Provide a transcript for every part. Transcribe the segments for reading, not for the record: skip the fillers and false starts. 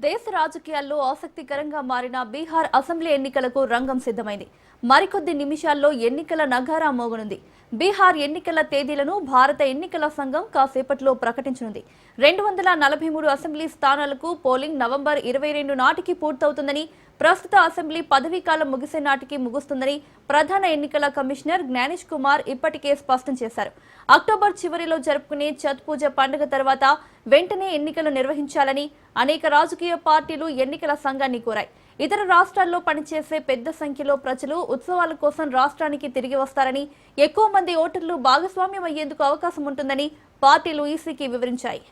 దేశ రాజకీయాల్లో ఆసక్తికరంగా మారిన బీహార్ అసెంబ్లీ ఎన్నికలకు రంగం సిద్ధమైంది. మరికొద్ది నిమిషాల్లో ఎన్నికల నగారా మోగనుంది. బీహార్ ఎన్నికల తేదీలను భారత ఎన్నికల సంఘం కాసేపట్లో ప్రకటించనుంది. 243 అసెంబ్లీ స్థానాలకు పోలింగ్ నవంబర్ 22 నాటికి పూర్తవుతుందని, ప్రస్తుత అసెంబ్లీ పదవీకాలం ముగిసే నాటికి ముగుస్తుందని ప్రధాన ఎన్నికల కమిషనర్ జ్ఞానేష్ కుమార్ ఇప్పటికే స్పష్టం చేశారు. అక్టోబర్ చివరిలో జరుపుకునే ఛత్ పూజ పండుగ తర్వాత వెంటనే ఎన్నికలు నిర్వహించాలని అనేక రాజకీయ పార్టీలు ఎన్నికల సంఘాన్ని కోరాయి. ఇతర రాష్ట్రాల్లో పనిచేసే పెద్ద సంఖ్యలో ప్రజలు ఉత్సవాల కోసం రాష్ట్రానికి తిరిగి వస్తారని, ఎక్కువ మంది ఓటర్లు భాగస్వామ్యం అయ్యేందుకు అవకాశం ఉంటుందని పార్టీలు ఈసీకి వివరించాయి.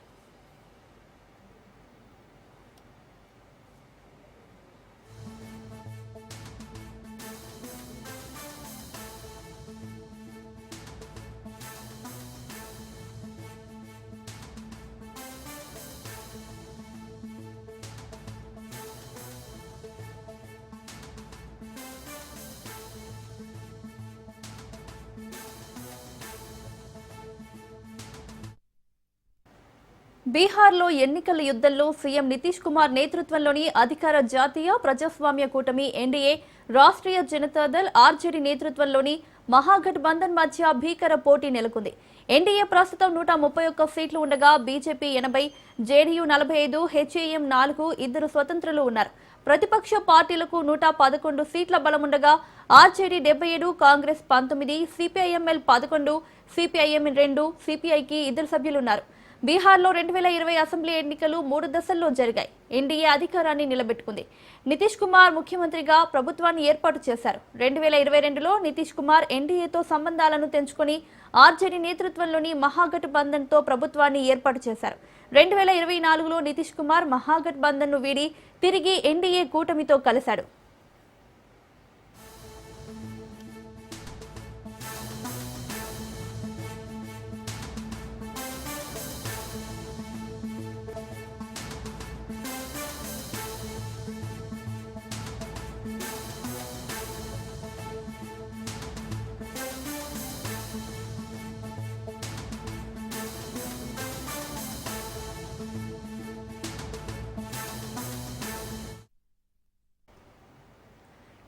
బీహార్లో ఎన్నికల యుద్ధంలో సీఎం నితీష్ కుమార్ నేతృత్వంలోని అధికార జాతీయ ప్రజాస్వామ్య కూటమి ఎన్డీఏ, రాష్ట్రీయ జనతాదళ్ ఆర్జేడీ నేతృత్వంలోని మహాగఠబంధన్ మధ్య భీకర పోటీ నెలకొంది. ఎన్డీఏ ప్రస్తుతం 131 సీట్లు ఉండగా బీజేపీ 80, జేడీయూ 45, హెచ్ఏఎం 4, ఇద్దరు స్వతంత్రులు ఉన్నారు. ప్రతిపక్ష పార్టీలకు 111 సీట్ల బలముండగా ఆర్జేడీ 77, కాంగ్రెస్ 19, సిపిఐఎంఎల్ 11, సిపిఐఎం 2, సిపిఐకి ఇద్దరు సభ్యులున్నారు. బీహార్లో 2020 అసెంబ్లీ ఎన్నికలు 3 దశల్లో జరిగాయి. ఎన్డీఏ అధికారాన్ని నిలబెట్టుకుంది. నితీష్ కుమార్ ముఖ్యమంత్రిగా ప్రభుత్వాన్ని ఏర్పాటు చేశారు. 2022లో నితీష్ కుమార్ ఎన్డీఏతో సంబంధాలను తెంచుకుని ఆర్జేడీ నేతృత్వంలోని మహాగఠబంధన్తో ప్రభుత్వాన్ని ఏర్పాటు చేశారు. 2024లో నితీష్ కుమార్ మహాగఠబంధన్ను వీడి తిరిగి ఎన్డీఏ కూటమితో కలిశాడు.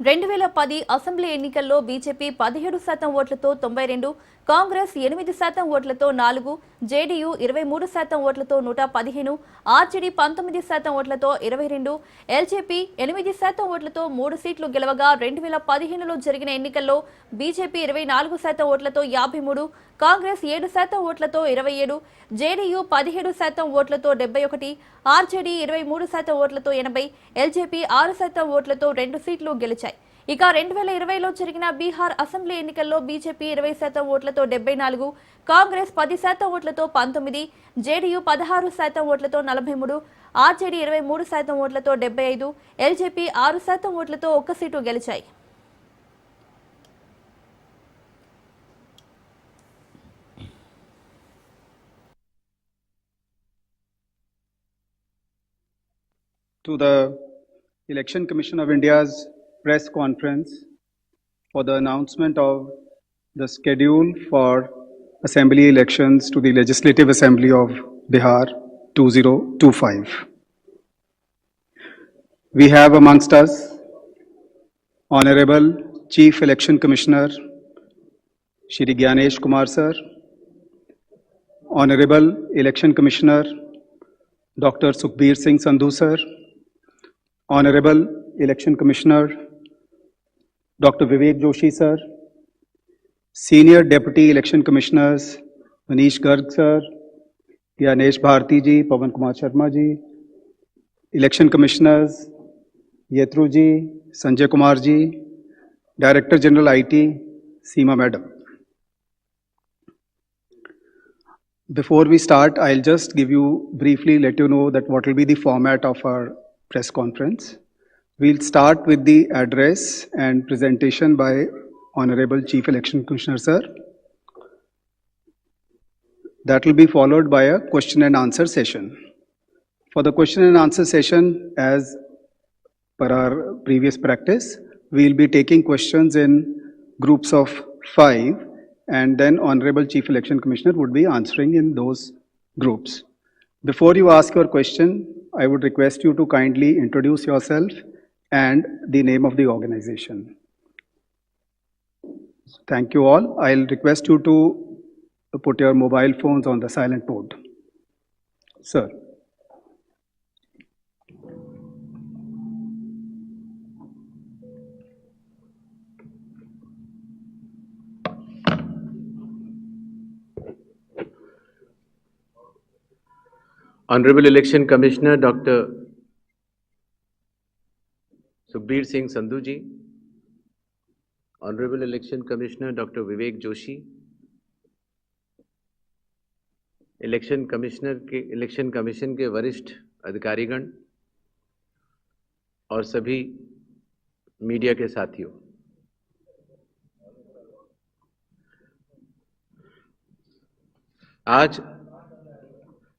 రెండు 2010 అసెంబ్లీ ఎన్నికల్లో బీజేపీ 17% ఓట్లతో 92, కాంగ్రెస్ 8% ఓట్లతో 4, జేడీయూ 23% ఓట్లతో 115, ఆర్జేడీ 19% ఓట్లతో 22, ఎల్జేపీ 8% ఓట్లతో 3 సీట్లు గెలవగా 2015లో జరిగిన ఎన్నికల్లో బీజేపీ 24% ఓట్లతో 53, కాంగ్రెస్ 7% ఓట్లతో 27, జేడీయూ 17% ఓట్లతో 71, ఆర్జేడీ 23% ఓట్లతో 80, ఎల్జేపీ 6% ఓట్లతో 2 సీట్లు గెలిచాయి. ఇక 2020లో జరిగిన బీహార్ అసెంబ్లీ ఎన్నికల్లో బీజేపీ 20% ఓట్లతో 74, కాంగ్రెస్ 10% ఓట్లతో 19, జేడీయూ 16% ఓట్లతో 43, ఆర్జేడీ 23% ఓట్లతో 75, ఎల్జేపీ 6% ఓట్లతో 1 seat గెలిచాయి. To the Election Commission of India's press conference for the announcement of the schedule for assembly elections to the Legislative Assembly of Bihar 2025. We have amongst us Honorable Chief Election Commissioner Shri Gyanesh Kumar Sir, Honorable Election Commissioner Dr. Sukhbir Singh Sandhu Sir, Honorable Election Commissioner Dr. Vivek Joshi Sir, Senior Deputy Election Commissioners Manish Garg Sir, Gyanesh Bharti Ji, Pawan Kumar Sharma Ji, Election Commissioners Yetru Ji, Sanjay Kumar Ji, Director General IT Seema Madam. Before we start, I'll just give you briefly let you know that what will be the format of our press conference. We'll start with the address and presentation by Honorable Chief Election Commissioner Sir. That will be followed by a question and answer session. For the question and answer session, as per our previous practice, we'll be taking questions in groups of 5, and then Honorable Chief Election Commissioner would be answering in those groups. Before you ask your question, I would request you to kindly introduce yourself and the name of the organization. Thank you all. I'll request you to put your mobile phones on the silent mode. Sir. Honorable Election Commissioner Dr. Sukhbir Singh Sandhu ji, Honorable Election Commissioner Dr. Vivek Joshi, election commission के वरिष्ठ अधिकारीगण और सभी media के साथियों, आज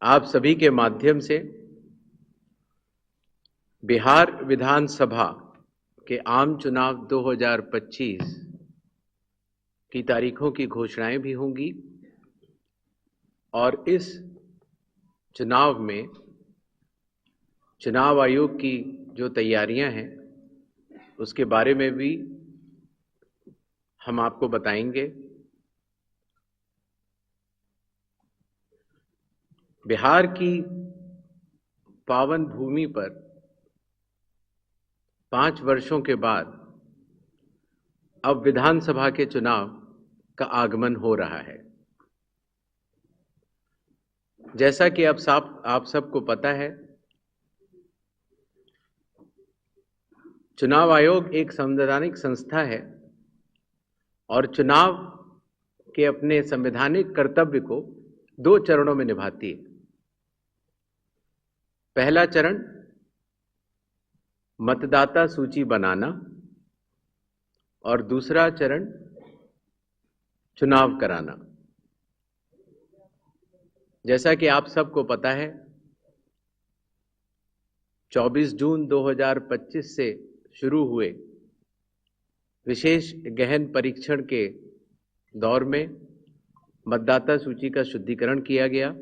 आप सभी के माध्यम से बिहार विधानसभा के आम चुनाव 2025 की तारीखों की घोषणाएं भी होंगी और इस चुनाव में चुनाव आयोग की जो तैयारियां हैं उसके बारे में भी हम आपको बताएंगे। बिहार की पावन भूमि पर 5 वर्षों के बाद अब विधानसभा के चुनाव का आगमन हो रहा है। जैसा कि आप सबको पता है, चुनाव आयोग एक संवैधानिक संस्था है और चुनाव के अपने संवैधानिक कर्तव्य को 2 चरणों में निभाती है। पहला चरण मतदाता सूची बनाना और दूसरा चरण चुनाव कराना। जैसा कि आप सबको पता है, 24 जून 2025 से शुरू हुए विशेष गहन परीक्षण के दौर में मतदाता सूची का शुद्धिकरण किया गया।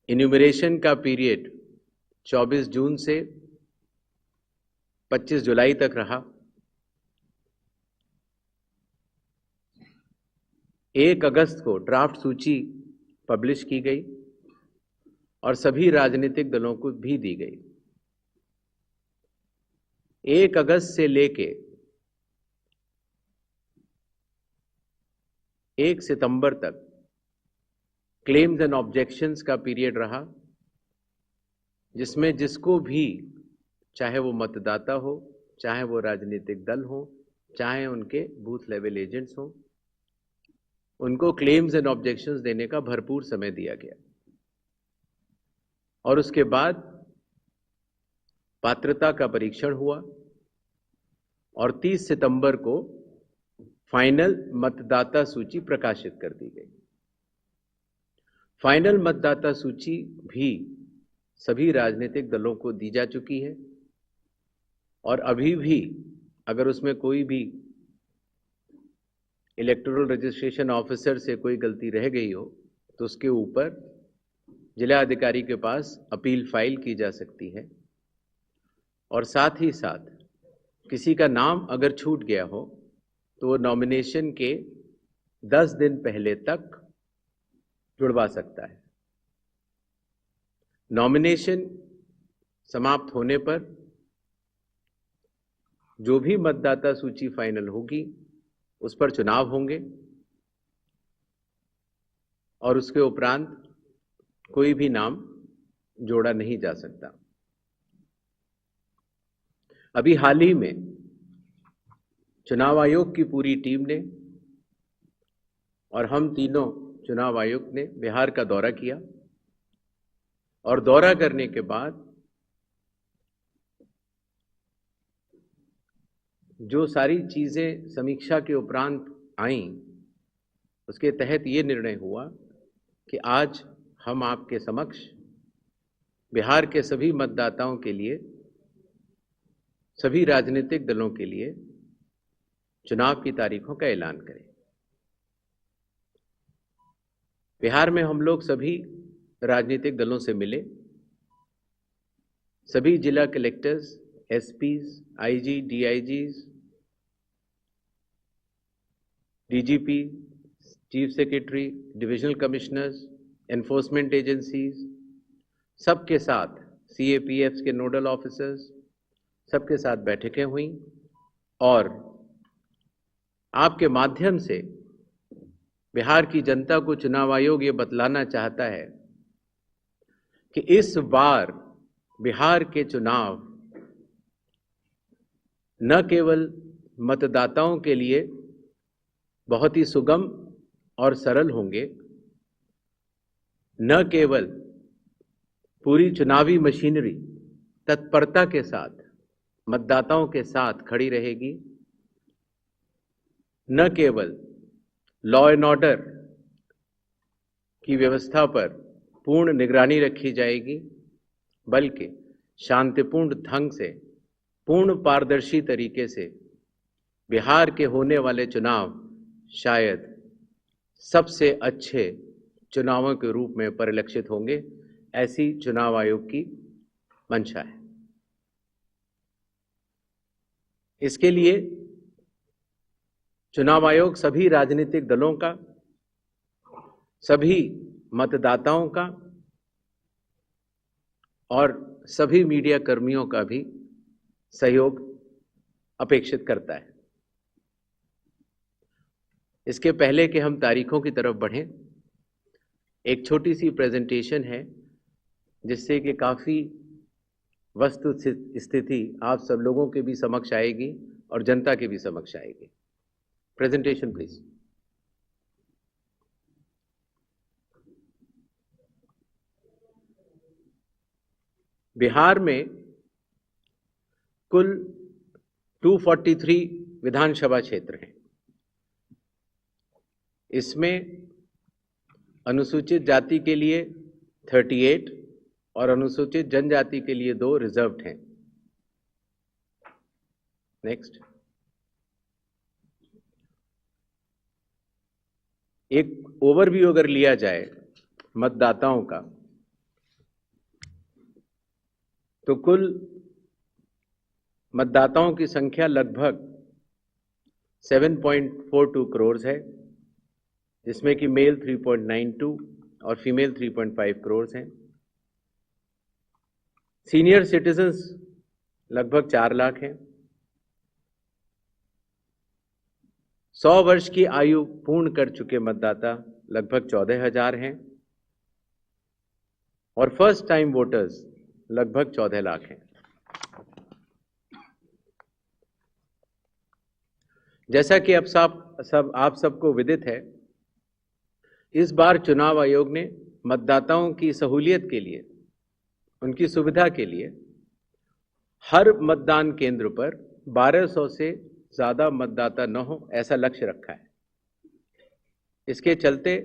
इन्यूमरेशन का पीरियड 24 जून से 25 जुलाई तक रहा। 1 अगस्त को ड्राफ्ट सूची पब्लिश की गई और सभी राजनीतिक दलों को भी दी गई। 1 अगस्त से लेके 1 सितंबर तक क्लेम्स एंड ऑब्जेक्शंस का पीरियड रहा, जिसमें जिसको भी, चाहे वो मतदाता हो, चाहे वो राजनीतिक दल हो, चाहे उनके बूथ लेवल एजेंट्स हो, उनको क्लेम्स एंड ऑब्जेक्शंस देने का भरपूर समय दिया गया। और उसके बाद पात्रता का परीक्षण हुआ और 30 सितंबर को फाइनल मतदाता सूची प्रकाशित कर दी गई। फाइनल मतदाता सूची भी सभी राजनीतिक दलों को दी जा चुकी है और अभी भी अगर उसमें कोई भी इलेक्टोरल रजिस्ट्रेशन ऑफिसर से कोई गलती रह गई हो तो उसके ऊपर जिला अधिकारी के पास अपील फाइल की जा सकती है। और साथ ही साथ किसी का नाम अगर छूट गया हो तो वो नॉमिनेशन के 10 दिन पहले तक जुड़वा सकता है। नॉमिनेशन समाप्त होने पर जो भी मतदाता सूची फाइनल होगी उस पर चुनाव होंगे और उसके उपरांत कोई भी नाम जोड़ा नहीं जा सकता। अभी हाल ही में चुनाव आयोग की पूरी टीम ने और हम तीनों चुनाव आयुक्त ने बिहार का दौरा किया और दौरा करने के बाद जो सारी चीजें समीक्षा के उपरांत आईं, उसके तहत ये निर्णय हुआ कि आज हम आपके समक्ष बिहार के सभी मतदाताओं के लिए, सभी राजनीतिक दलों के लिए चुनाव की तारीखों का ऐलान करें। बिहार में हम लोग सभी राजनीतिक दलों से मिले, सभी जिला collectors, SPs, IG, DIGs, DGP, chief secretary, divisional commissioners, enforcement agencies, सबके साथ सीएपीएफ के नोडल ऑफिसर्स, सबके साथ बैठकें हुई और आपके माध्यम से बिहार की जनता को चुनाव आयोग ये बतलाना चाहता है कि इस बार बिहार के चुनाव न केवल मतदाताओं के लिए बहुत ही सुगम और सरल होंगे, न केवल पूरी चुनावी मशीनरी तत्परता के साथ मतदाताओं के साथ खड़ी रहेगी, न केवल लॉ एंड ऑर्डर की व्यवस्था पर पूर्ण निगरानी रखी जाएगी, बल्कि शांतिपूर्ण ढंग से, पूर्ण पारदर्शी तरीके से बिहार के होने वाले चुनाव शायद सबसे अच्छे चुनावों के रूप में परिलक्षित होंगे, ऐसी चुनाव आयोग की मंशा है। इसके लिए चुनाव आयोग सभी राजनीतिक दलों का, सभी मतदाताओं का और सभी मीडिया कर्मियों का भी सहयोग अपेक्षित करता है। इसके पहले कि हम तारीखों की तरफ बढ़ें, एक छोटी सी प्रेजेंटेशन है जिससे कि काफ़ी वस्तु स्थिति आप सब लोगों के भी समक्ष आएगी और जनता के भी समक्ष आएगी। Presentation please. बिहार में कुल 243 विधानसभा क्षेत्र हैं। इसमें अनुसूचित जाति के लिए 38 और अनुसूचित जनजाति के लिए 2 रिजर्व्ड हैं। नेक्स्ट। एक ओवरव्यू अगर लिया जाए मतदाताओं का, तो कुल मतदाताओं की संख्या लगभग 7.42 करोड़ है, जिसमें कि मेल 3.92 और फीमेल 3.5 करोड़ हैं। सीनियर सिटीजन्स लगभग 4 लाख हैं। 100 वर्ष की आयु पूर्ण कर चुके मतदाता लगभग 14,000 हैं और फर्स्ट टाइम वोटर्स लगभग 14 लाख हैं। जैसा कि अब आप सबको विदित है, इस बार चुनाव आयोग ने मतदाताओं की सहूलियत के लिए, उनकी सुविधा के लिए हर मतदान केंद्र पर 1200 से ज़्यादा मतदाता न हो, ऐसा लक्ष्य रखा है। इसके चलते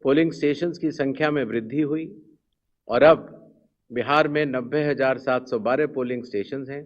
पोलिंग स्टेशंस की संख्या में वृद्धि हुई और अब बिहार में 90,712 पोलिंग स्टेशंस हैं।